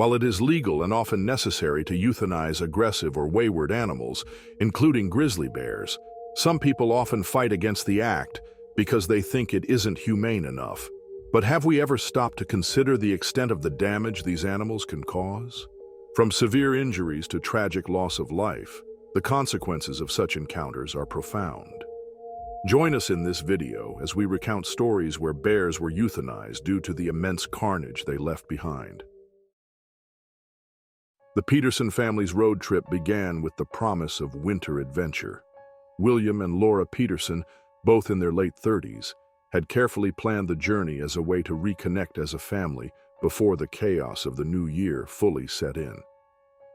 While it is legal and often necessary to euthanize aggressive or wayward animals, including grizzly bears, some people often fight against the act because they think it isn't humane enough. But have we ever stopped to consider the extent of the damage these animals can cause? From severe injuries to tragic loss of life, the consequences of such encounters are profound. Join us in this video as we recount stories where bears were euthanized due to the immense carnage they left behind. The Peterson family's road trip began with the promise of winter adventure. William and Laura Peterson, both in their late 30s, had carefully planned the journey as a way to reconnect as a family before the chaos of the new year fully set in.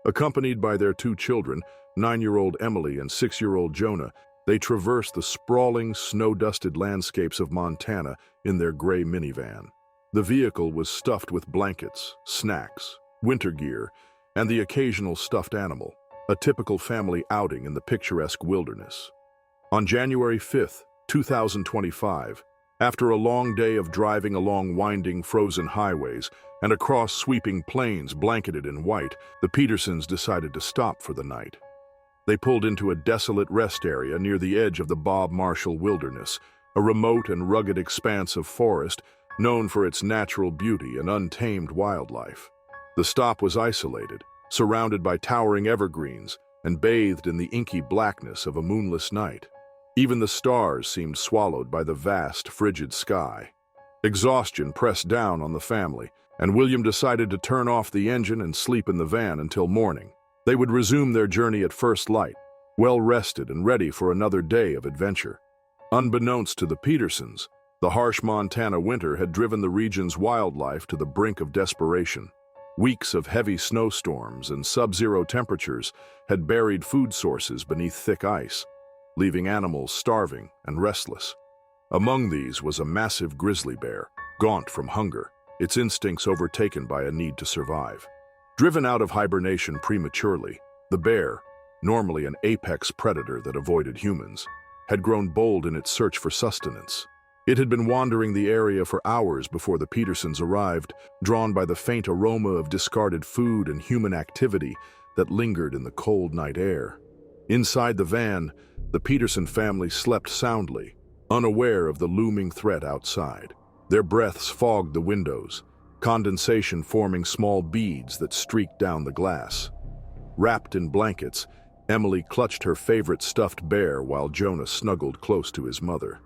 Accompanied by their two children, 9-year-old Emily and 6-year-old Jonah, they traversed the sprawling, snow-dusted landscapes of Montana in their gray minivan. The vehicle was stuffed with blankets, snacks, winter gear, and the occasional stuffed animal, a typical family outing in the picturesque wilderness. On January 5, 2025, after a long day of driving along winding, frozen highways and across sweeping plains blanketed in white, the Petersons decided to stop for the night. They pulled into a desolate rest area near the edge of the Bob Marshall Wilderness, a remote and rugged expanse of forest known for its natural beauty and untamed wildlife. The stop was isolated, surrounded by towering evergreens, and bathed in the inky blackness of a moonless night. Even the stars seemed swallowed by the vast, frigid sky. Exhaustion pressed down on the family, and William decided to turn off the engine and sleep in the van until morning. They would resume their journey at first light, well-rested and ready for another day of adventure. Unbeknownst to the Petersons, the harsh Montana winter had driven the region's wildlife to the brink of desperation. Weeks of heavy snowstorms and sub-zero temperatures had buried food sources beneath thick ice, leaving animals starving and restless. Among these was a massive grizzly bear, gaunt from hunger, its instincts overtaken by a need to survive. Driven out of hibernation prematurely, the bear, normally an apex predator that avoided humans, had grown bold in its search for sustenance. It had been wandering the area for hours before the Petersons arrived, drawn by the faint aroma of discarded food and human activity that lingered in the cold night air. Inside the van, the Peterson family slept soundly, unaware of the looming threat outside. Their breaths fogged the windows, condensation forming small beads that streaked down the glass. Wrapped in blankets, Emily clutched her favorite stuffed bear while Jonah snuggled close to his mother.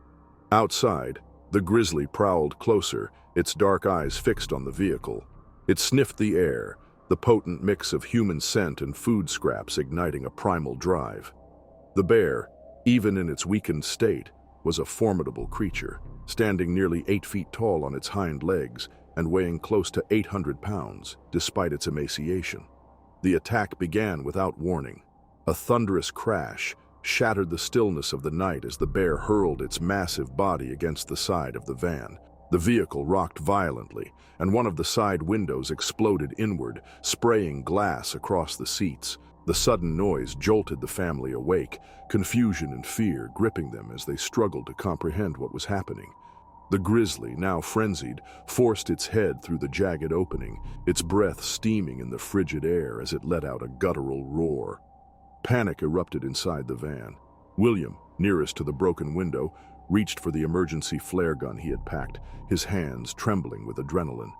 Outside, the grizzly prowled closer, its dark eyes fixed on the vehicle. It sniffed the air, the potent mix of human scent and food scraps igniting a primal drive. The bear, even in its weakened state, was a formidable creature, standing nearly 8 feet tall on its hind legs and weighing close to 800 pounds, despite its emaciation. The attack began without warning. A thunderous crash shattered the stillness of the night as the bear hurled its massive body against the side of the van. The vehicle rocked violently, and one of the side windows exploded inward, spraying glass across the seats. The sudden noise jolted the family awake, confusion and fear gripping them as they struggled to comprehend what was happening. The grizzly, now frenzied, forced its head through the jagged opening, its breath steaming in the frigid air as it let out a guttural roar. Panic erupted inside the van. William, nearest to the broken window, reached for the emergency flare gun he had packed, his hands trembling with adrenaline.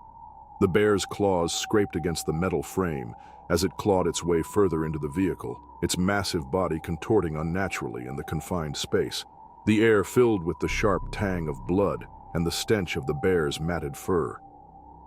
The bear's claws scraped against the metal frame as it clawed its way further into the vehicle, its massive body contorting unnaturally in the confined space. The air filled with the sharp tang of blood and the stench of the bear's matted fur.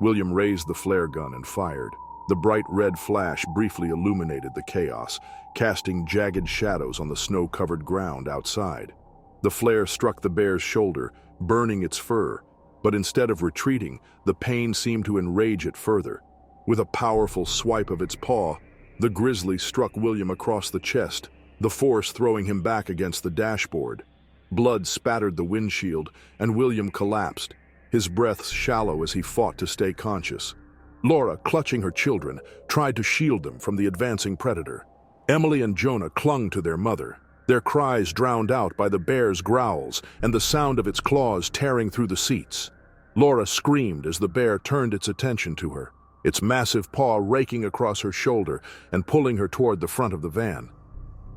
William raised the flare gun and fired. The bright red flash briefly illuminated the chaos, casting jagged shadows on the snow-covered ground outside. The flare struck the bear's shoulder, burning its fur, but instead of retreating, the pain seemed to enrage it further. With a powerful swipe of its paw, the grizzly struck William across the chest, the force throwing him back against the dashboard. Blood spattered the windshield, and William collapsed, his breath shallow as he fought to stay conscious. Laura, clutching her children, tried to shield them from the advancing predator. Emily and Jonah clung to their mother, their cries drowned out by the bear's growls and the sound of its claws tearing through the seats. Laura screamed as the bear turned its attention to her. its massive paw raking across her shoulder and pulling her toward the front of the van.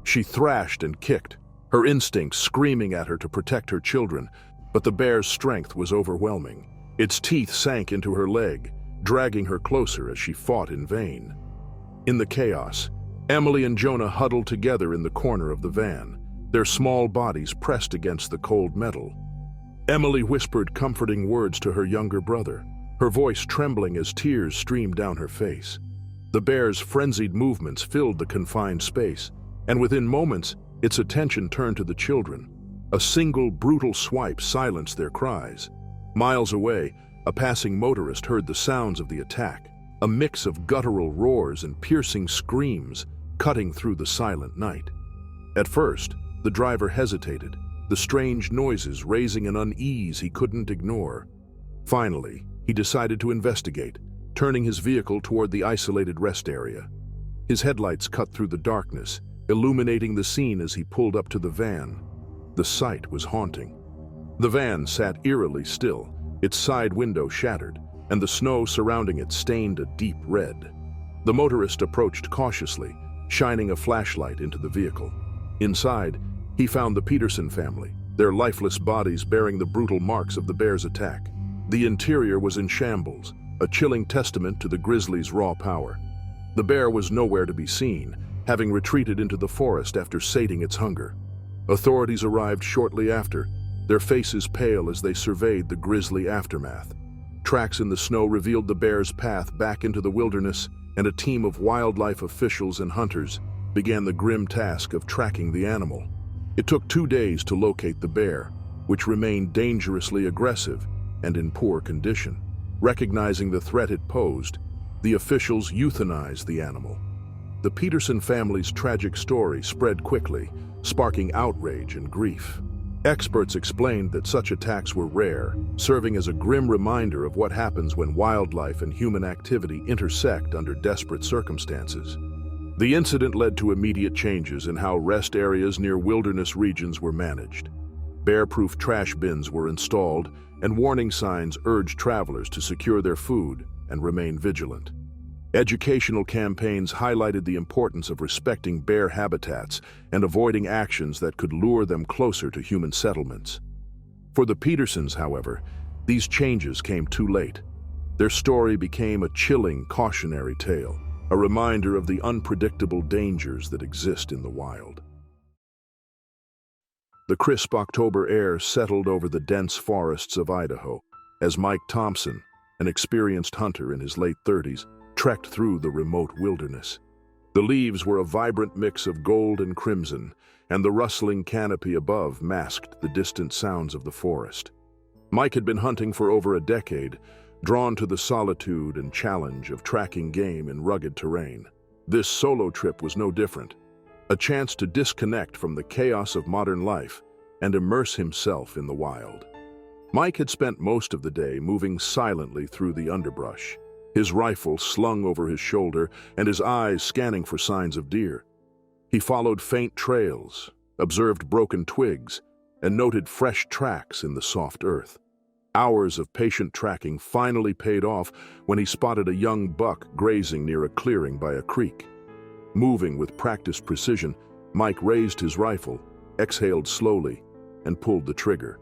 She thrashed and kicked, her instincts screaming at her to protect her children, but the bear's strength was overwhelming. Its teeth sank into her leg, dragging her closer as she fought in vain. In the chaos, Emily and Jonah huddled together in the corner of the van, their small bodies pressed against the cold metal. Emily whispered comforting words to her younger brother, her voice trembling as tears streamed down her face. The bear's frenzied movements filled the confined space, and within moments, its attention turned to the children. A single brutal swipe silenced their cries. Miles away, a passing motorist heard the sounds of the attack, a mix of guttural roars and piercing screams cutting through the silent night. At first, the driver hesitated, the strange noises raising an unease he couldn't ignore. Finally, he decided to investigate, turning his vehicle toward the isolated rest area. His headlights cut through the darkness, illuminating the scene as he pulled up to the van. The sight was haunting. The van sat eerily still, its side window shattered, and the snow surrounding it stained a deep red. The motorist approached cautiously, shining a flashlight into the vehicle. Inside, he found the Peterson family, their lifeless bodies bearing the brutal marks of the bear's attack. The interior was in shambles, a chilling testament to the Grizzly's raw power. The bear was nowhere to be seen, having retreated into the forest after sating its hunger. Authorities arrived shortly after, their faces pale as they surveyed the grisly aftermath. Tracks in the snow revealed the bear's path back into the wilderness, and a team of wildlife officials and hunters began the grim task of tracking the animal. It took 2 days to locate the bear, which remained dangerously aggressive and in poor condition. Recognizing the threat it posed, the officials euthanized the animal. The Peterson family's tragic story spread quickly, sparking outrage and grief. Experts explained that such attacks were rare, serving as a grim reminder of what happens when wildlife and human activity intersect under desperate circumstances. The incident led to immediate changes in how rest areas near wilderness regions were managed. Bear-proof trash bins were installed, and warning signs urged travelers to secure their food and remain vigilant. Educational campaigns highlighted the importance of respecting bear habitats and avoiding actions that could lure them closer to human settlements. For the Petersons, however, these changes came too late. Their story became a chilling, cautionary tale, a reminder of the unpredictable dangers that exist in the wild. The crisp October air settled over the dense forests of Idaho as Mike Thompson, an experienced hunter in his late 30s, trekked through the remote wilderness. The leaves were a vibrant mix of gold and crimson, and the rustling canopy above masked the distant sounds of the forest. Mike had been hunting for over a decade, drawn to the solitude and challenge of tracking game in rugged terrain. This solo trip was no different, a chance to disconnect from the chaos of modern life and immerse himself in the wild. Mike had spent most of the day moving silently through the underbrush, his rifle slung over his shoulder and his eyes scanning for signs of deer. He followed faint trails, observed broken twigs, and noted fresh tracks in the soft earth. Hours of patient tracking finally paid off when he spotted a young buck grazing near a clearing by a creek. Moving with practiced precision, Mike raised his rifle, exhaled slowly, and pulled the trigger.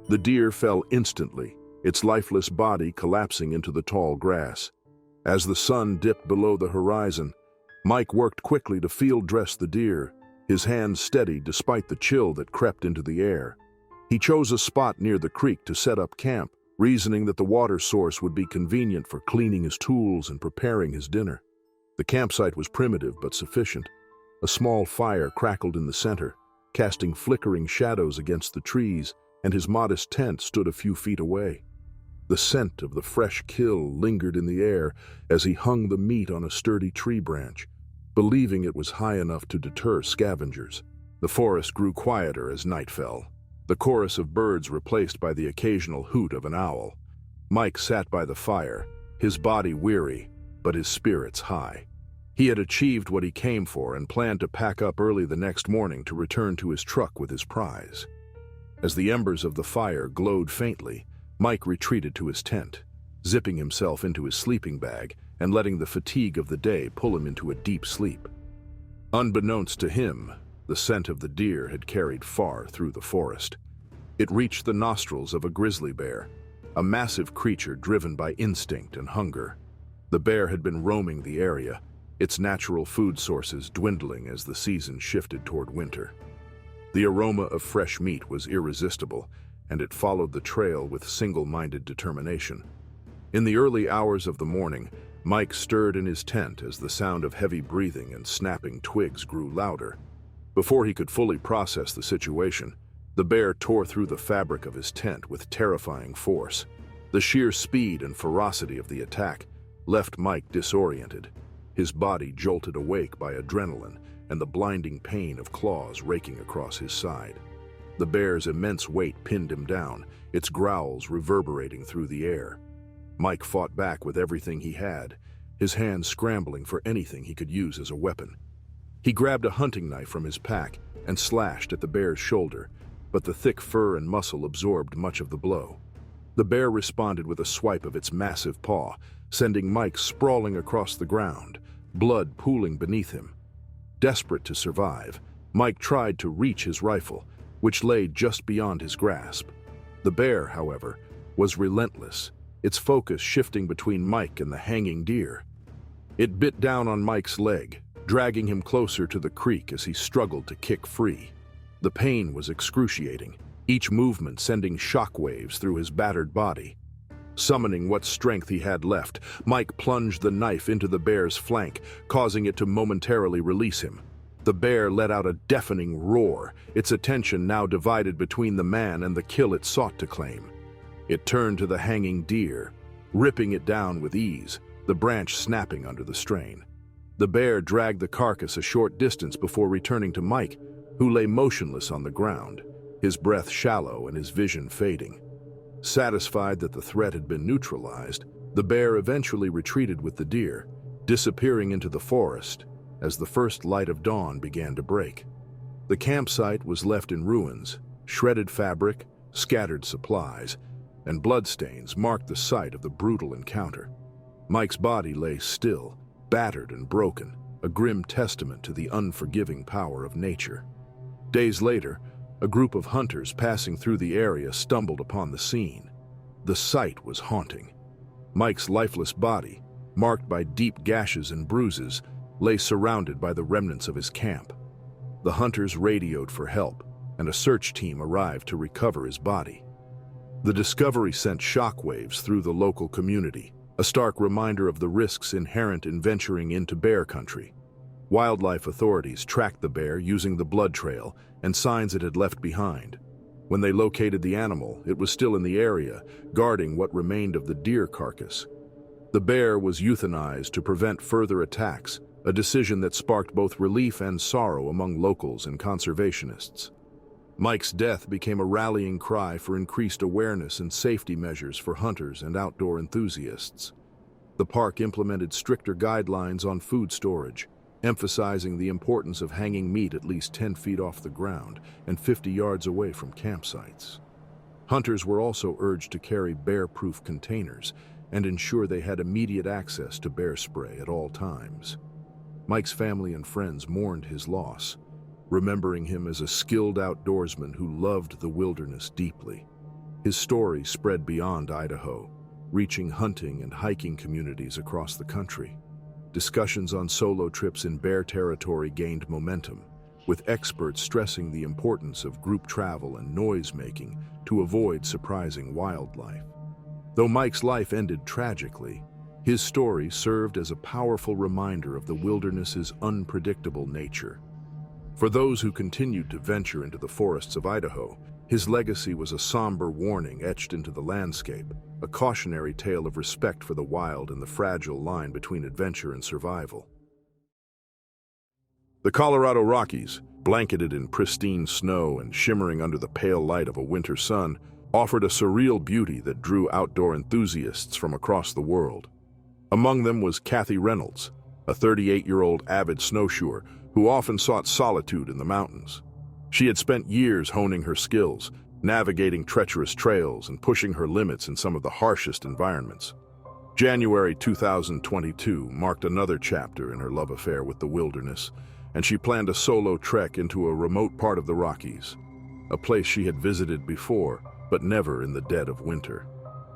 The deer fell instantly, its lifeless body collapsing into the tall grass. As the sun dipped below the horizon, Mike worked quickly to field dress the deer, his hands steady despite the chill that crept into the air. He chose a spot near the creek to set up camp, reasoning that the water source would be convenient for cleaning his tools and preparing his dinner. The campsite was primitive but sufficient. A small fire crackled in the center, casting flickering shadows against the trees, and his modest tent stood a few feet away. The scent of the fresh kill lingered in the air as he hung the meat on a sturdy tree branch, believing it was high enough to deter scavengers. The forest grew quieter as night fell, the chorus of birds replaced by the occasional hoot of an owl. Mike sat by the fire, his body weary, but his spirits high. He had achieved what he came for and planned to pack up early the next morning to return to his truck with his prize. As the embers of the fire glowed faintly, Mike retreated to his tent, zipping himself into his sleeping bag and letting the fatigue of the day pull him into a deep sleep. Unbeknownst to him, the scent of the deer had carried far through the forest. It reached the nostrils of a grizzly bear, a massive creature driven by instinct and hunger. The bear had been roaming the area, its natural food sources dwindling as the season shifted toward winter. The aroma of fresh meat was irresistible, and it followed the trail with single-minded determination. In the early hours of the morning, Mike stirred in his tent as the sound of heavy breathing and snapping twigs grew louder. Before he could fully process the situation, the bear tore through the fabric of his tent with terrifying force. The sheer speed and ferocity of the attack left Mike disoriented, his body jolted awake by adrenaline and the blinding pain of claws raking across his side. The bear's immense weight pinned him down, its growls reverberating through the air. Mike fought back with everything he had, his hands scrambling for anything he could use as a weapon. He grabbed a hunting knife from his pack and slashed at the bear's shoulder, but the thick fur and muscle absorbed much of the blow. The bear responded with a swipe of its massive paw, sending Mike sprawling across the ground, blood pooling beneath him. Desperate to survive, Mike tried to reach his rifle, which lay just beyond his grasp. The bear, however, was relentless, its focus shifting between Mike and the hanging deer. It bit down on Mike's leg, dragging him closer to the creek as he struggled to kick free. The pain was excruciating, each movement sending shockwaves through his battered body. Summoning what strength he had left, Mike plunged the knife into the bear's flank, causing it to momentarily release him. The bear let out a deafening roar, its attention now divided between the man and the kill it sought to claim. It turned to the hanging deer, ripping it down with ease, the branch snapping under the strain. The bear dragged the carcass a short distance before returning to Mike, who lay motionless on the ground, his breath shallow and his vision fading. Satisfied that the threat had been neutralized, the bear eventually retreated with the deer, disappearing into the forest as the first light of dawn began to break. The campsite was left in ruins, shredded fabric, scattered supplies, and bloodstains marked the site of the brutal encounter. Mike's body lay still, battered and broken, a grim testament to the unforgiving power of nature. Days later, a group of hunters passing through the area stumbled upon the scene. The sight was haunting. Mike's lifeless body, marked by deep gashes and bruises, lay surrounded by the remnants of his camp. The hunters radioed for help, and a search team arrived to recover his body. The discovery sent shockwaves through the local community, a stark reminder of the risks inherent in venturing into bear country. Wildlife authorities tracked the bear using the blood trail and signs it had left behind. When they located the animal, it was still in the area, guarding what remained of the deer carcass. The bear was euthanized to prevent further attacks, a decision that sparked both relief and sorrow among locals and conservationists. Mike's death became a rallying cry for increased awareness and safety measures for hunters and outdoor enthusiasts. The park implemented stricter guidelines on food storage, emphasizing the importance of hanging meat at least 10 feet off the ground and 50 yards away from campsites. Hunters were also urged to carry bear-proof containers and ensure they had immediate access to bear spray at all times. Mike's family and friends mourned his loss, remembering him as a skilled outdoorsman who loved the wilderness deeply. His story spread beyond Idaho, reaching hunting and hiking communities across the country. Discussions on solo trips in bear territory gained momentum, with experts stressing the importance of group travel and noise-making to avoid surprising wildlife. Though Mike's life ended tragically, his story served as a powerful reminder of the wilderness's unpredictable nature. For those who continued to venture into the forests of Idaho, his legacy was a somber warning etched into the landscape, a cautionary tale of respect for the wild and the fragile line between adventure and survival. The Colorado Rockies, blanketed in pristine snow and shimmering under the pale light of a winter sun, offered a surreal beauty that drew outdoor enthusiasts from across the world. Among them was Kathy Reynolds, a 38-year-old avid snowshoer who often sought solitude in the mountains. She had spent years honing her skills, navigating treacherous trails and pushing her limits in some of the harshest environments. January 2022 marked another chapter in her love affair with the wilderness, and she planned a solo trek into a remote part of the Rockies, a place she had visited before, but never in the dead of winter.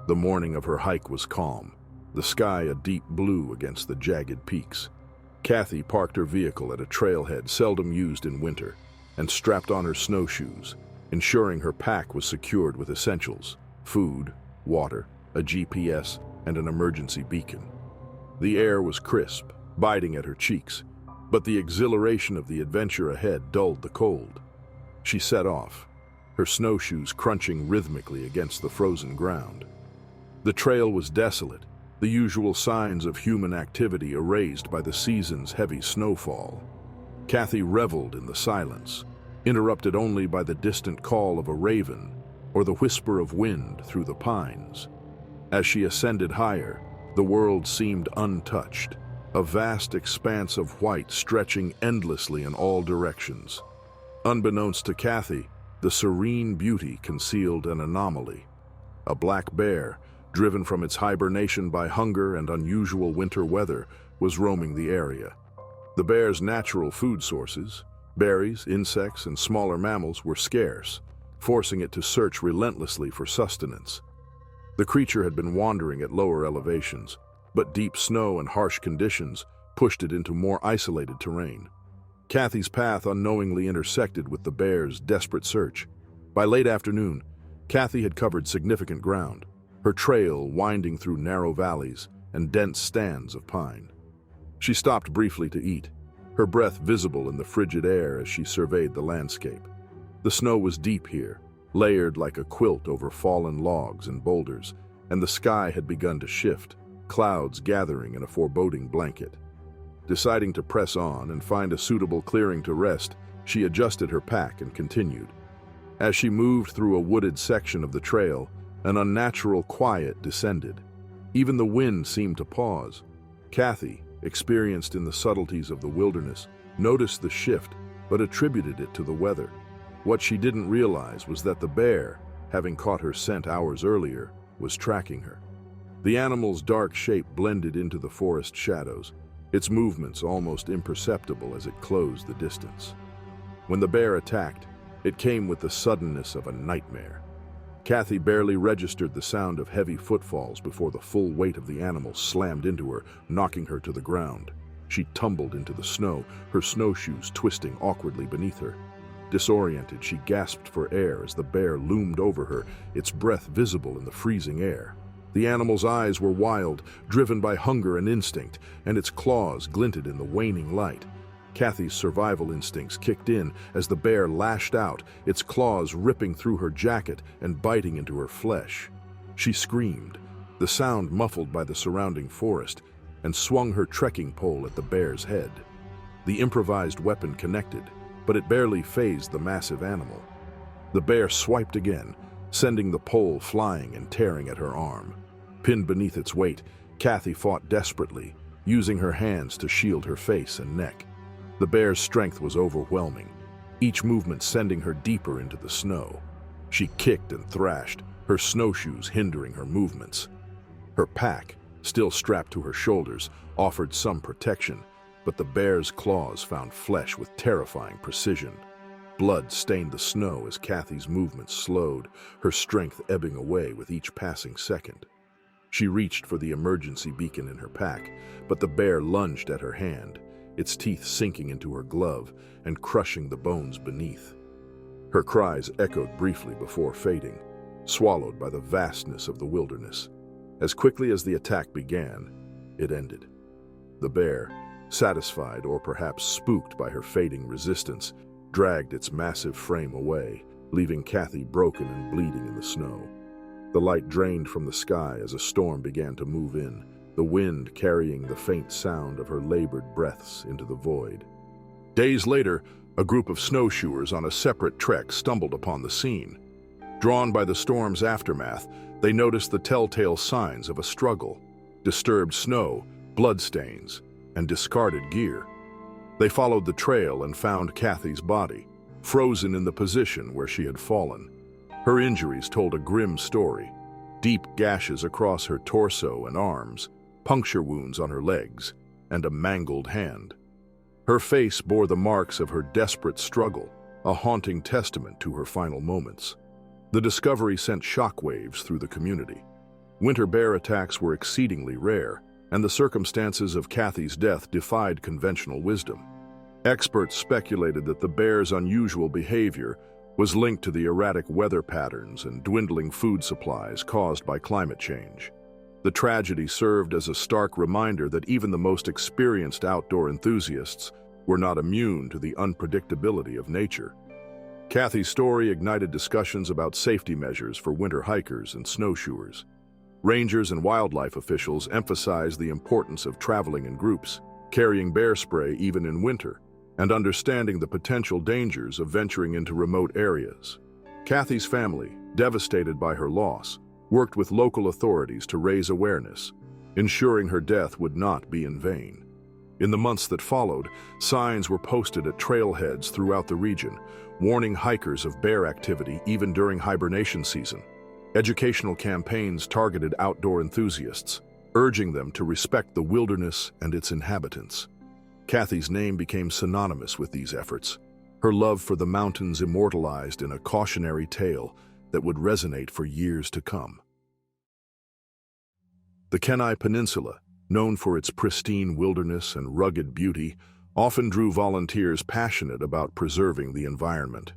The morning of her hike was calm, the sky a deep blue against the jagged peaks. Kathy parked her vehicle at a trailhead seldom used in winter and strapped on her snowshoes, ensuring her pack was secured with essentials: food, water, a GPS, and an emergency beacon. The air was crisp, biting at her cheeks, but the exhilaration of the adventure ahead dulled the cold. She set off, her snowshoes crunching rhythmically against the frozen ground. The trail was desolate, the usual signs of human activity erased by the season's heavy snowfall. Kathy reveled in the silence, interrupted only by the distant call of a raven or the whisper of wind through the pines. As she ascended higher, the world seemed untouched, a vast expanse of white stretching endlessly in all directions. Unbeknownst to Kathy, the serene beauty concealed an anomaly. A black bear, driven from its hibernation by hunger and unusual winter weather, was roaming the area. The bear's natural food sources, berries, insects, and smaller mammals, were scarce, forcing it to search relentlessly for sustenance. The creature had been wandering at lower elevations, but deep snow and harsh conditions pushed it into more isolated terrain. Kathy's path unknowingly intersected with the bear's desperate search. By late afternoon, Kathy had covered significant ground, her trail winding through narrow valleys and dense stands of pine. She stopped briefly to eat, her breath visible in the frigid air as she surveyed the landscape. The snow was deep here, layered like a quilt over fallen logs and boulders, and the sky had begun to shift, clouds gathering in a foreboding blanket. Deciding to press on and find a suitable clearing to rest, she adjusted her pack and continued. As she moved through a wooded section of the trail, an unnatural quiet descended. Even the wind seemed to pause. Kathy, experienced in the subtleties of the wilderness, noticed the shift but attributed it to the weather. What she didn't realize was that the bear, having caught her scent hours earlier, was tracking her. The animal's dark shape blended into the forest shadows, its movements almost imperceptible as it closed the distance. When the bear attacked, it came with the suddenness of a nightmare. Kathy barely registered the sound of heavy footfalls before the full weight of the animal slammed into her, knocking her to the ground. She tumbled into the snow, her snowshoes twisting awkwardly beneath her. Disoriented, she gasped for air as the bear loomed over her, its breath visible in the freezing air. The animal's eyes were wild, driven by hunger and instinct, and its claws glinted in the waning light. Kathy's survival instincts kicked in as the bear lashed out, its claws ripping through her jacket and biting into her flesh. She screamed, the sound muffled by the surrounding forest, and swung her trekking pole at the bear's head. The improvised weapon connected, but it barely fazed the massive animal. The bear swiped again, sending the pole flying and tearing at her arm. Pinned beneath its weight, Kathy fought desperately, using her hands to shield her face and neck. The bear's strength was overwhelming, each movement sending her deeper into the snow. She kicked and thrashed, her snowshoes hindering her movements. Her pack, still strapped to her shoulders, offered some protection, but the bear's claws found flesh with terrifying precision. Blood stained the snow as Kathy's movements slowed, her strength ebbing away with each passing second. She reached for the emergency beacon in her pack, but the bear lunged at her hand, its teeth sinking into her glove and crushing the bones beneath. Her cries echoed briefly before fading, swallowed by the vastness of the wilderness. As quickly as the attack began, it ended. The bear, satisfied or perhaps spooked by her fading resistance, dragged its massive frame away, leaving Kathy broken and bleeding in the snow. The light drained from the sky as a storm began to move in, the wind carrying the faint sound of her labored breaths into the void. Days later, a group of snowshoers on a separate trek stumbled upon the scene. Drawn by the storm's aftermath, they noticed the telltale signs of a struggle: disturbed snow, bloodstains, and discarded gear. They followed the trail and found Kathy's body, frozen in the position where she had fallen. Her injuries told a grim story. deep gashes across her torso and arms, puncture wounds on her legs, and a mangled hand. Her face bore the marks of her desperate struggle, a haunting testament to her final moments. The discovery sent shockwaves through the community. Winter bear attacks were exceedingly rare, and the circumstances of Kathy's death defied conventional wisdom. Experts speculated that the bear's unusual behavior was linked to the erratic weather patterns and dwindling food supplies caused by climate change. The tragedy served as a stark reminder that even the most experienced outdoor enthusiasts were not immune to the unpredictability of nature. Kathy's story ignited discussions about safety measures for winter hikers and snowshoers. Rangers and wildlife officials emphasized the importance of traveling in groups, carrying bear spray even in winter, and understanding the potential dangers of venturing into remote areas. Kathy's family, devastated by her loss, worked with local authorities to raise awareness, ensuring her death would not be in vain. In the months that followed, signs were posted at trailheads throughout the region, warning hikers of bear activity even during hibernation season. Educational campaigns targeted outdoor enthusiasts, urging them to respect the wilderness and its inhabitants. Kathy's name became synonymous with these efforts, her love for the mountains immortalized in a cautionary tale that would resonate for years to come. The Kenai Peninsula, known for its pristine wilderness and rugged beauty, often drew volunteers passionate about preserving the environment.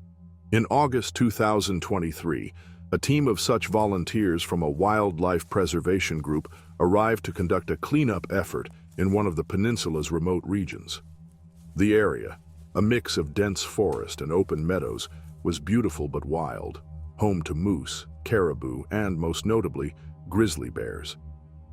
In August 2023, a team of such volunteers from a wildlife preservation group arrived to conduct a cleanup effort in one of the peninsula's remote regions. The area, a mix of dense forest and open meadows, was beautiful but wild, home to moose, caribou, and, most notably, grizzly bears.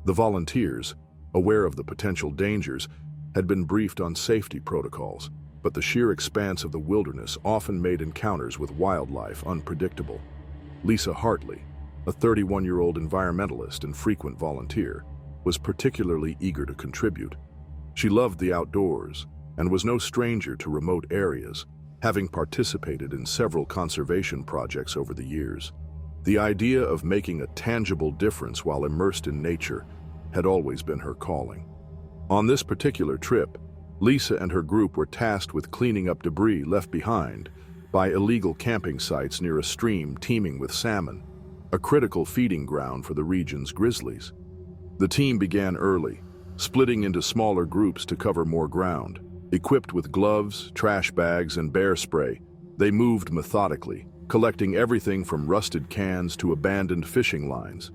The volunteers, aware of the potential dangers, had been briefed on safety protocols, but the sheer expanse of the wilderness often made encounters with wildlife unpredictable. Lisa Hartley, a 31-year-old environmentalist and frequent volunteer, was particularly eager to contribute. She loved the outdoors and was no stranger to remote areas, having participated in several conservation projects over the years. The idea of making a tangible difference while immersed in nature had always been her calling. On this particular trip, Lisa and her group were tasked with cleaning up debris left behind by illegal camping sites near a stream teeming with salmon, a critical feeding ground for the region's grizzlies. The team began early, splitting into smaller groups to cover more ground. Equipped with gloves, trash bags, and bear spray, they moved methodically, collecting everything from rusted cans to abandoned fishing lines.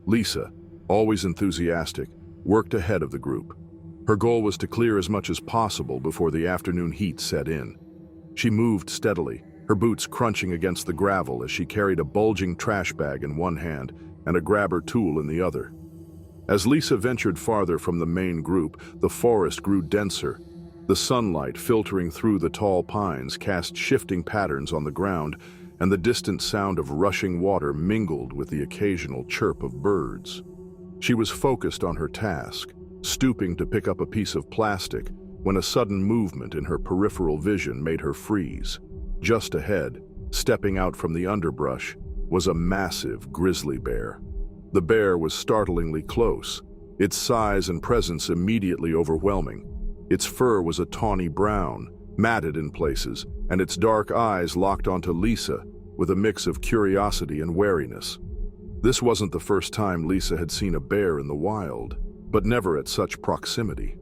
Lisa, always enthusiastic, worked ahead of the group. Her goal was to clear as much as possible before the afternoon heat set in. She moved steadily, her boots crunching against the gravel as she carried a bulging trash bag in one hand and a grabber tool in the other. As Lisa ventured farther from the main group, the forest grew denser. The sunlight filtering through the tall pines cast shifting patterns on the ground, and the distant sound of rushing water mingled with the occasional chirp of birds. She was focused on her task, stooping to pick up a piece of plastic, when a sudden movement in her peripheral vision made her freeze. Just ahead, stepping out from the underbrush, was a massive grizzly bear. The bear was startlingly close, its size and presence immediately overwhelming. Its fur was a tawny brown, matted in places, and its dark eyes locked onto Lisa with a mix of curiosity and wariness. This wasn't the first time Lisa had seen a bear in the wild, but never at such proximity.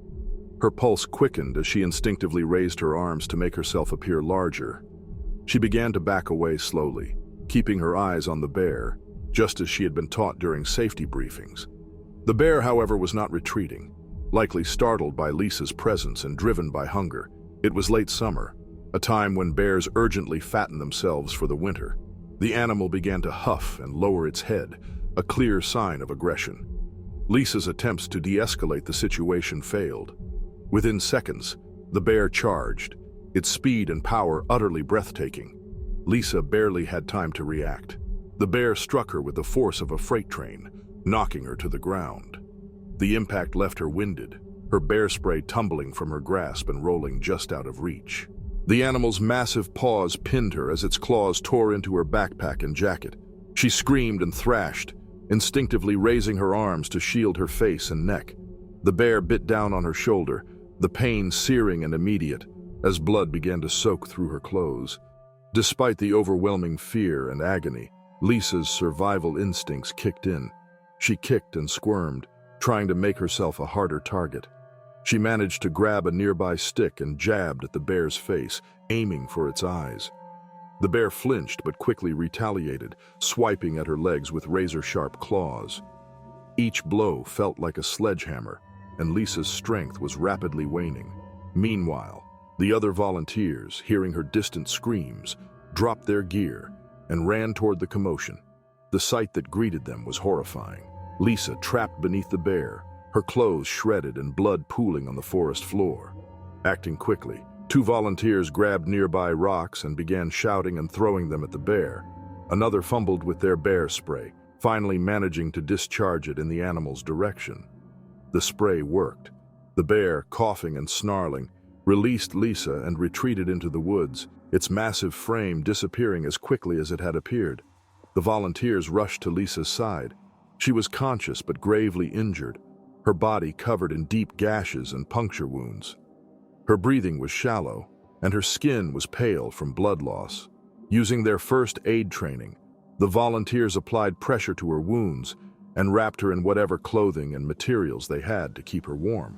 Her pulse quickened as she instinctively raised her arms to make herself appear larger. She began to back away slowly, keeping her eyes on the bear, just as she had been taught during safety briefings. The bear, however, was not retreating, likely startled by Lisa's presence and driven by hunger. It was late summer, a time when bears urgently fatten themselves for the winter. The animal began to huff and lower its head, a clear sign of aggression. Lisa's attempts to de-escalate the situation failed. Within seconds, the bear charged, its speed and power utterly breathtaking. Lisa barely had time to react. The bear struck her with the force of a freight train, knocking her to the ground. The impact left her winded, her bear spray tumbling from her grasp and rolling just out of reach. The animal's massive paws pinned her as its claws tore into her backpack and jacket. She screamed and thrashed, instinctively raising her arms to shield her face and neck. The bear bit down on her shoulder, the pain searing and immediate, as blood began to soak through her clothes. Despite the overwhelming fear and agony, Lisa's survival instincts kicked in. She kicked and squirmed, trying to make herself a harder target. She managed to grab a nearby stick and jabbed at the bear's face, aiming for its eyes. The bear flinched but quickly retaliated, swiping at her legs with razor-sharp claws. Each blow felt like a sledgehammer, and Lisa's strength was rapidly waning. Meanwhile, the other volunteers, hearing her distant screams, dropped their gear and ran toward the commotion. The sight that greeted them was horrifying. Lisa trapped beneath the bear, her clothes shredded and blood pooling on the forest floor. Acting quickly, 2 volunteers grabbed nearby rocks and began shouting and throwing them at the bear. Another fumbled with their bear spray, finally managing to discharge it in the animal's direction. The spray worked. The bear, coughing and snarling, released Lisa and retreated into the woods, its massive frame disappearing as quickly as it had appeared. The volunteers rushed to Lisa's side. She was conscious but gravely injured, her body covered in deep gashes and puncture wounds. Her breathing was shallow, and her skin was pale from blood loss. Using their first aid training, the volunteers applied pressure to her wounds and wrapped her in whatever clothing and materials they had to keep her warm.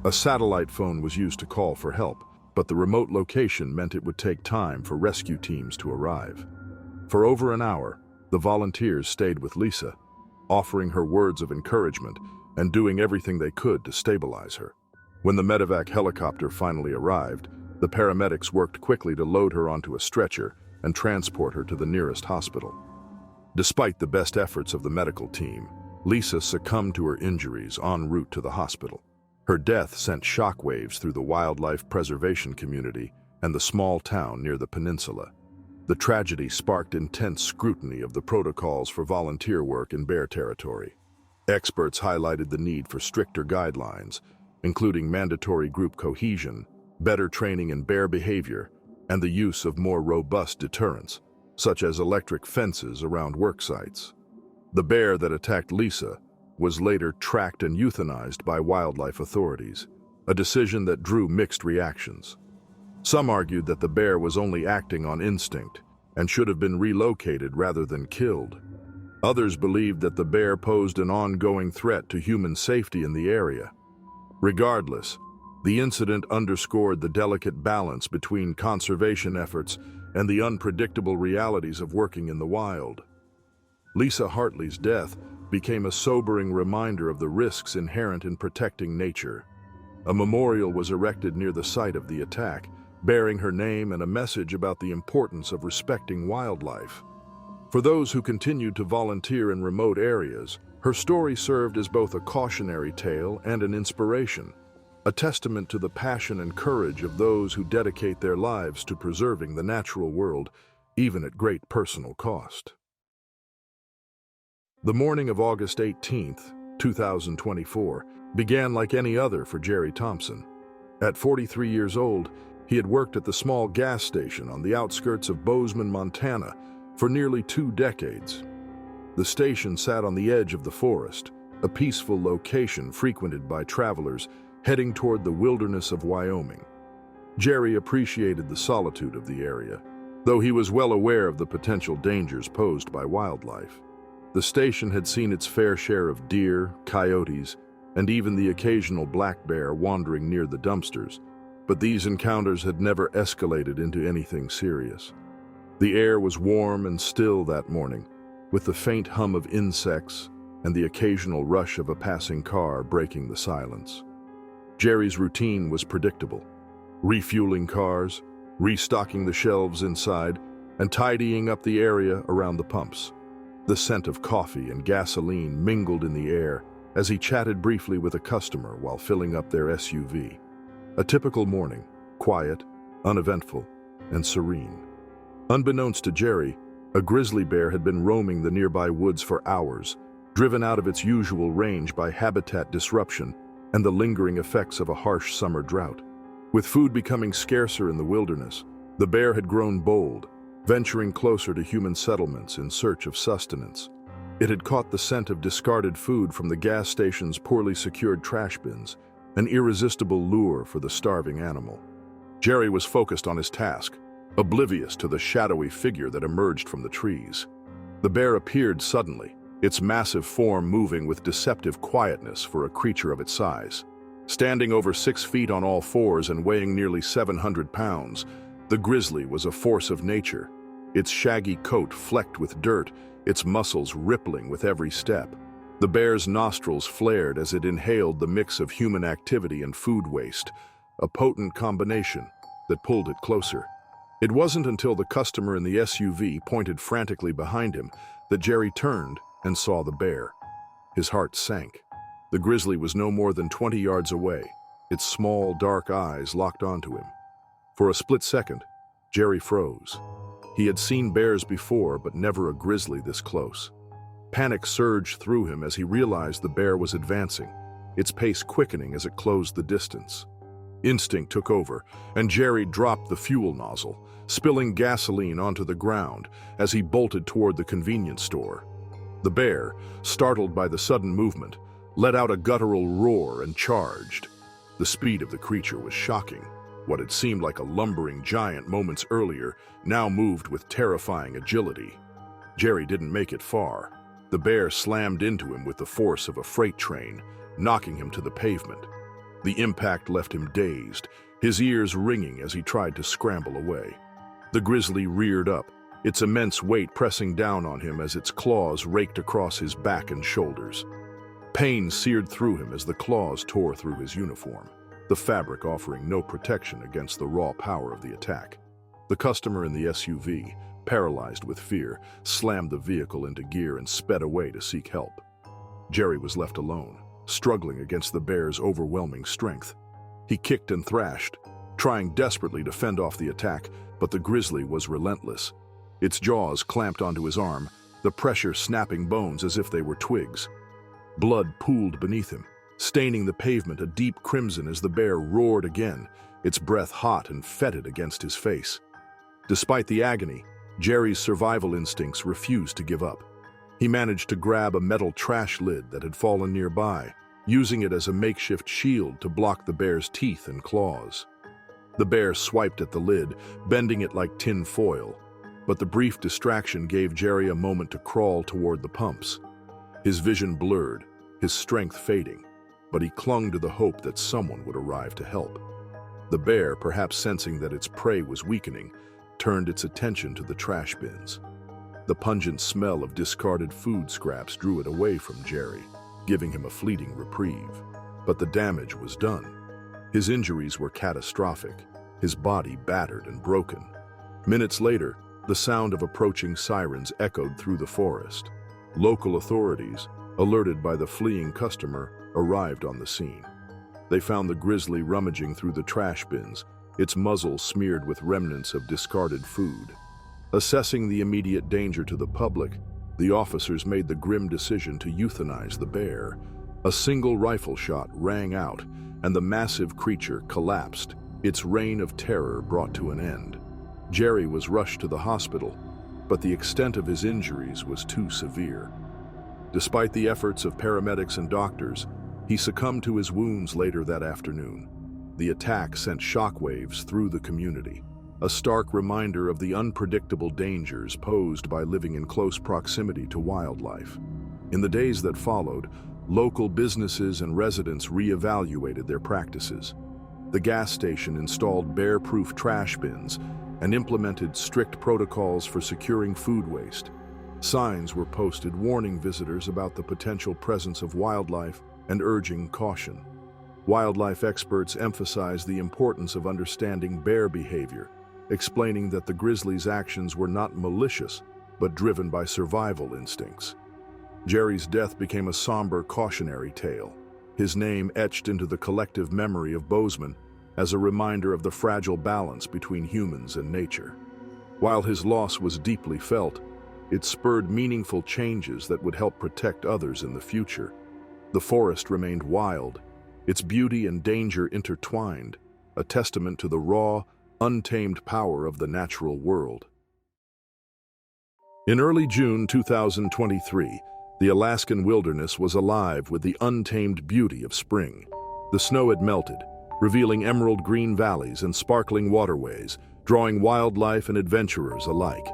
A satellite phone was used to call for help, but the remote location meant it would take time for rescue teams to arrive. For over an hour, the volunteers stayed with Lisa, offering her words of encouragement and doing everything they could to stabilize her. When the medevac helicopter finally arrived, the paramedics worked quickly to load her onto a stretcher and transport her to the nearest hospital. Despite the best efforts of the medical team, Lisa succumbed to her injuries en route to the hospital. Her death sent shockwaves through the wildlife preservation community and the small town near the peninsula. The tragedy sparked intense scrutiny of the protocols for volunteer work in bear territory. Experts highlighted the need for stricter guidelines, including mandatory group cohesion, better training in bear behavior, and the use of more robust deterrents, such as electric fences around work sites. The bear that attacked Lisa was later tracked and euthanized by wildlife authorities, a decision that drew mixed reactions. Some argued that the bear was only acting on instinct and should have been relocated rather than killed. Others believed that the bear posed an ongoing threat to human safety in the area. Regardless, the incident underscored the delicate balance between conservation efforts and the unpredictable realities of working in the wild. Lisa Hartley's death became a sobering reminder of the risks inherent in protecting nature. A memorial was erected near the site of the attack, bearing her name and a message about the importance of respecting wildlife. For those who continued to volunteer in remote areas, her story served as both a cautionary tale and an inspiration, a testament to the passion and courage of those who dedicate their lives to preserving the natural world, even at great personal cost. The morning of August 18, 2024, began like any other for Jerry Thompson. At 43 years old, he had worked at the small gas station on the outskirts of Bozeman, Montana, for nearly 2 decades. The station sat on the edge of the forest, a peaceful location frequented by travelers heading toward the wilderness of Wyoming. Jerry appreciated the solitude of the area, though he was well aware of the potential dangers posed by wildlife. The station had seen its fair share of deer, coyotes, and even the occasional black bear wandering near the dumpsters, but these encounters had never escalated into anything serious. The air was warm and still that morning, with the faint hum of insects and the occasional rush of a passing car breaking the silence. Jerry's routine was predictable: refueling cars, restocking the shelves inside, and tidying up the area around the pumps. The scent of coffee and gasoline mingled in the air as he chatted briefly with a customer while filling up their SUV. A typical morning, quiet, uneventful, and serene. Unbeknownst to Jerry, a grizzly bear had been roaming the nearby woods for hours, driven out of its usual range by habitat disruption and the lingering effects of a harsh summer drought. With food becoming scarcer in the wilderness, the bear had grown bold, venturing closer to human settlements in search of sustenance. It had caught the scent of discarded food from the gas station's poorly secured trash bins, an irresistible lure for the starving animal. Jerry was focused on his task, oblivious to the shadowy figure that emerged from the trees. The bear appeared suddenly, its massive form moving with deceptive quietness for a creature of its size. Standing over 6 feet on all fours and weighing nearly 700 pounds, the grizzly was a force of nature, its shaggy coat flecked with dirt, its muscles rippling with every step. The bear's nostrils flared as it inhaled the mix of human activity and food waste, a potent combination that pulled it closer. It wasn't until the customer in the SUV pointed frantically behind him that Jerry turned and saw the bear. His heart sank. The grizzly was no more than 20 yards away, its small, dark eyes locked onto him. For a split second, Jerry froze. He had seen bears before, but never a grizzly this close. Panic surged through him as he realized the bear was advancing, its pace quickening as it closed the distance. Instinct took over, and Jerry dropped the fuel nozzle, spilling gasoline onto the ground as he bolted toward the convenience store. The bear, startled by the sudden movement, let out a guttural roar and charged. The speed of the creature was shocking. What had seemed like a lumbering giant moments earlier now moved with terrifying agility. Jerry didn't make it far. The bear slammed into him with the force of a freight train, knocking him to the pavement. The impact left him dazed, his ears ringing as he tried to scramble away. The grizzly reared up, its immense weight pressing down on him as its claws raked across his back and shoulders. Pain seared through him as the claws tore through his uniform, the fabric offering no protection against the raw power of the attack. The customer in the SUV, paralyzed with fear, slammed the vehicle into gear and sped away to seek help. Jerry was left alone, struggling against the bear's overwhelming strength. He kicked and thrashed, trying desperately to fend off the attack, but the grizzly was relentless. Its jaws clamped onto his arm, the pressure snapping bones as if they were twigs. Blood pooled beneath him, staining the pavement a deep crimson as the bear roared again, its breath hot and fetid against his face. Despite the agony, Jerry's survival instincts refused to give up. He managed to grab a metal trash lid that had fallen nearby, using it as a makeshift shield to block the bear's teeth and claws. The bear swiped at the lid, bending it like tin foil, but the brief distraction gave Jerry a moment to crawl toward the pumps. His vision blurred, his strength fading, but he clung to the hope that someone would arrive to help. The bear, perhaps sensing that its prey was weakening, turned its attention to the trash bins. The pungent smell of discarded food scraps drew it away from Jerry, giving him a fleeting reprieve. But the damage was done. His injuries were catastrophic, his body battered and broken. Minutes later, the sound of approaching sirens echoed through the forest. Local authorities, alerted by the fleeing customer, arrived on the scene. They found the grizzly rummaging through the trash bins, its muzzle smeared with remnants of discarded food. Assessing the immediate danger to the public, the officers made the grim decision to euthanize the bear. A single rifle shot rang out, and the massive creature collapsed, its reign of terror brought to an end. Jerry was rushed to the hospital, but the extent of his injuries was too severe. Despite the efforts of paramedics and doctors, he succumbed to his wounds later that afternoon. The attack sent shockwaves through the community, a stark reminder of the unpredictable dangers posed by living in close proximity to wildlife. In the days that followed, local businesses and residents reevaluated their practices. The gas station installed bear-proof trash bins and implemented strict protocols for securing food waste. Signs were posted warning visitors about the potential presence of wildlife and urging caution. Wildlife experts emphasized the importance of understanding bear behavior, explaining that the grizzly's actions were not malicious, but driven by survival instincts. Jerry's death became a somber cautionary tale, his name etched into the collective memory of Bozeman as a reminder of the fragile balance between humans and nature. While his loss was deeply felt, it spurred meaningful changes that would help protect others in the future. The forest remained wild, its beauty and danger intertwined, a testament to the raw, untamed power of the natural world. In early June 2023, The Alaskan wilderness was alive with the untamed beauty of spring. The snow had melted, revealing emerald green valleys and sparkling waterways, drawing wildlife and adventurers alike.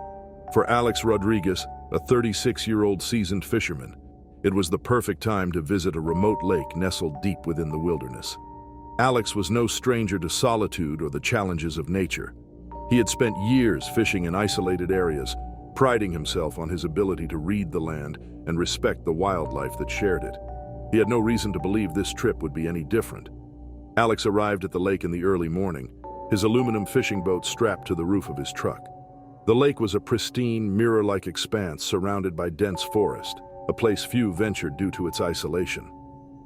For Alex Rodriguez, a 36-year-old seasoned fisherman, it was the perfect time to visit a remote lake nestled deep within the wilderness. Alex was no stranger to solitude or the challenges of nature. He had spent years fishing in isolated areas, priding himself on his ability to read the land and respect the wildlife that shared it. He had no reason to believe this trip would be any different. Alex arrived at the lake in the early morning, his aluminum fishing boat strapped to the roof of his truck. The lake was a pristine, mirror-like expanse surrounded by dense forest, a place few ventured due to its isolation.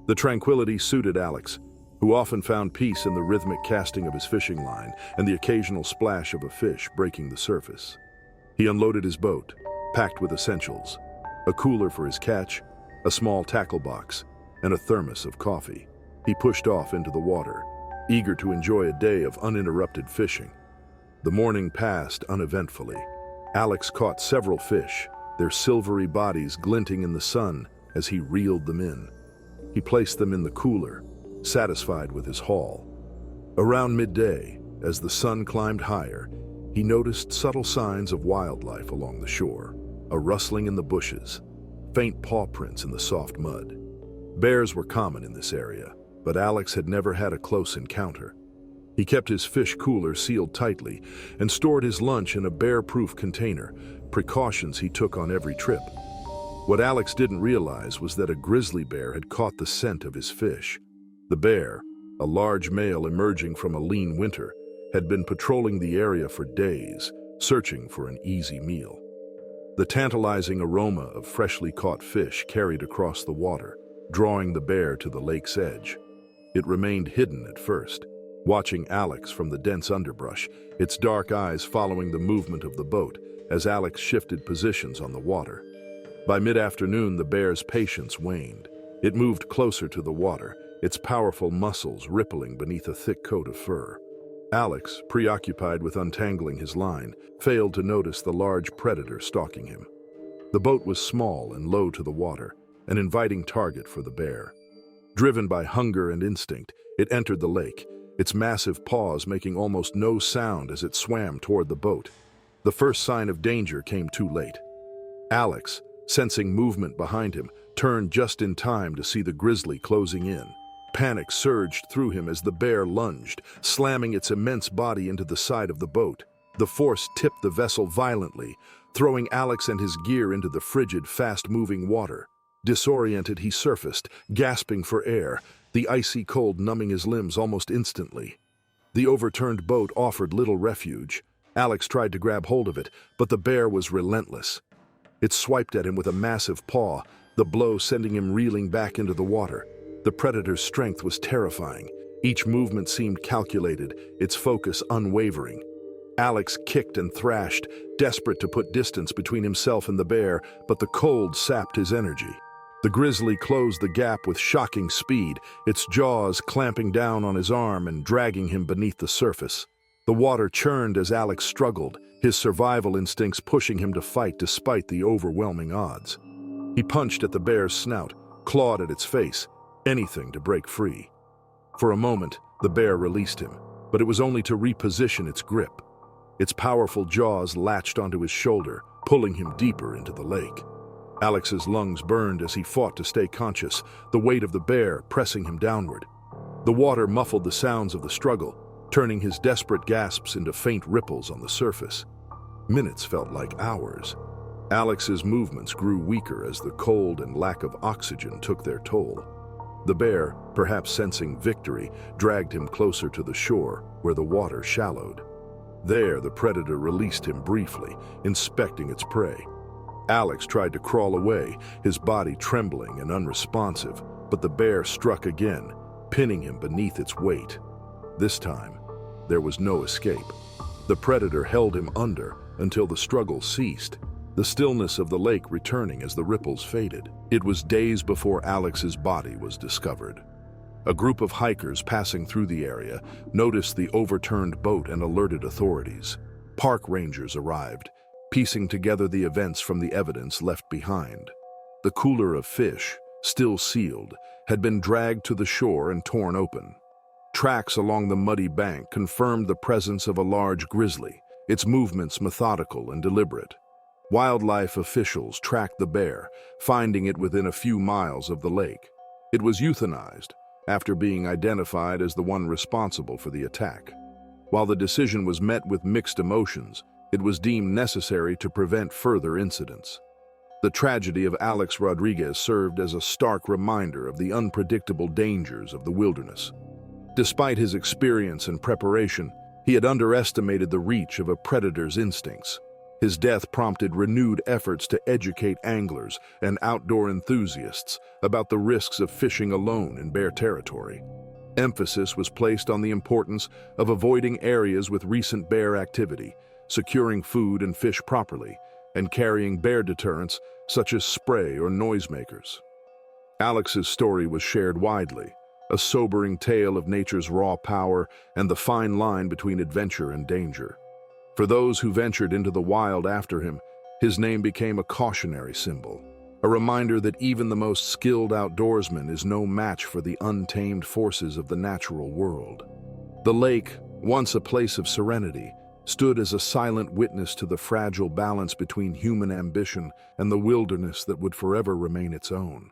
The tranquility suited Alex, who often found peace in the rhythmic casting of his fishing line and the occasional splash of a fish breaking the surface. He unloaded his boat, packed with essentials, a cooler for his catch, a small tackle box, and a thermos of coffee. He pushed off into the water, eager to enjoy a day of uninterrupted fishing. The morning passed uneventfully. Alex caught several fish, their silvery bodies glinting in the sun as he reeled them in. He placed them in the cooler, satisfied with his haul. Around midday, as the sun climbed higher, he noticed subtle signs of wildlife along the shore, a rustling in the bushes, faint paw prints in the soft mud. Bears were common in this area, but Alex had never had a close encounter. He kept his fish cooler sealed tightly and stored his lunch in a bear-proof container, precautions he took on every trip. What Alex didn't realize was that a grizzly bear had caught the scent of his fish. The bear, a large male emerging from a lean winter, had been patrolling the area for days, searching for an easy meal. The tantalizing aroma of freshly caught fish carried across the water, drawing the bear to the lake's edge. It remained hidden at first, watching Alex from the dense underbrush, its dark eyes following the movement of the boat as Alex shifted positions on the water. By mid-afternoon, the bear's patience waned. It moved closer to the water, its powerful muscles rippling beneath a thick coat of fur. Alex, preoccupied with untangling his line, failed to notice the large predator stalking him. The boat was small and low to the water, an inviting target for the bear. Driven by hunger and instinct, it entered the lake, its massive paws making almost no sound as it swam toward the boat. The first sign of danger came too late. Alex, sensing movement behind him, turned just in time to see the grizzly closing in. Panic surged through him as the bear lunged, slamming its immense body into the side of the boat. The force tipped the vessel violently, throwing Alex and his gear into the frigid, fast-moving water. Disoriented, he surfaced, gasping for air, the icy cold numbing his limbs almost instantly. The overturned boat offered little refuge. Alex tried to grab hold of it, but the bear was relentless. It swiped at him with a massive paw, the blow sending him reeling back into the water. The predator's strength was terrifying. Each movement seemed calculated, its focus unwavering. Alex kicked and thrashed, desperate to put distance between himself and the bear, but the cold sapped his energy. The grizzly closed the gap with shocking speed, its jaws clamping down on his arm and dragging him beneath the surface. The water churned as Alex struggled, his survival instincts pushing him to fight despite the overwhelming odds. He punched at the bear's snout, clawed at its face, anything to break free. For a moment, the bear released him, but it was only to reposition its grip. Its powerful jaws latched onto his shoulder, pulling him deeper into the lake. Alex's lungs burned as he fought to stay conscious, the weight of the bear pressing him downward. The water muffled the sounds of the struggle, turning his desperate gasps into faint ripples on the surface. Minutes felt like hours. Alex's movements grew weaker as the cold and lack of oxygen took their toll. The bear, perhaps sensing victory, dragged him closer to the shore, where the water shallowed. There, the predator released him briefly, inspecting its prey. Alex tried to crawl away, his body trembling and unresponsive, but the bear struck again, pinning him beneath its weight. This time, there was no escape. The predator held him under until the struggle ceased, the stillness of the lake returning as the ripples faded. It was days before Alex's body was discovered. A group of hikers passing through the area noticed the overturned boat and alerted authorities. Park rangers arrived, piecing together the events from the evidence left behind. The cooler of fish, still sealed, had been dragged to the shore and torn open. Tracks along the muddy bank confirmed the presence of a large grizzly, its movements methodical and deliberate. Wildlife officials tracked the bear, finding it within a few miles of the lake. It was euthanized, after being identified as the one responsible for the attack. While the decision was met with mixed emotions, it was deemed necessary to prevent further incidents. The tragedy of Alex Rodriguez served as a stark reminder of the unpredictable dangers of the wilderness. Despite his experience and preparation, he had underestimated the reach of a predator's instincts. His death prompted renewed efforts to educate anglers and outdoor enthusiasts about the risks of fishing alone in bear territory. Emphasis was placed on the importance of avoiding areas with recent bear activity, securing food and fish properly, and carrying bear deterrents such as spray or noisemakers. Alex's story was shared widely, a sobering tale of nature's raw power and the fine line between adventure and danger. For those who ventured into the wild after him, his name became a cautionary symbol, a reminder that even the most skilled outdoorsman is no match for the untamed forces of the natural world. The lake, once a place of serenity, stood as a silent witness to the fragile balance between human ambition and the wilderness that would forever remain its own.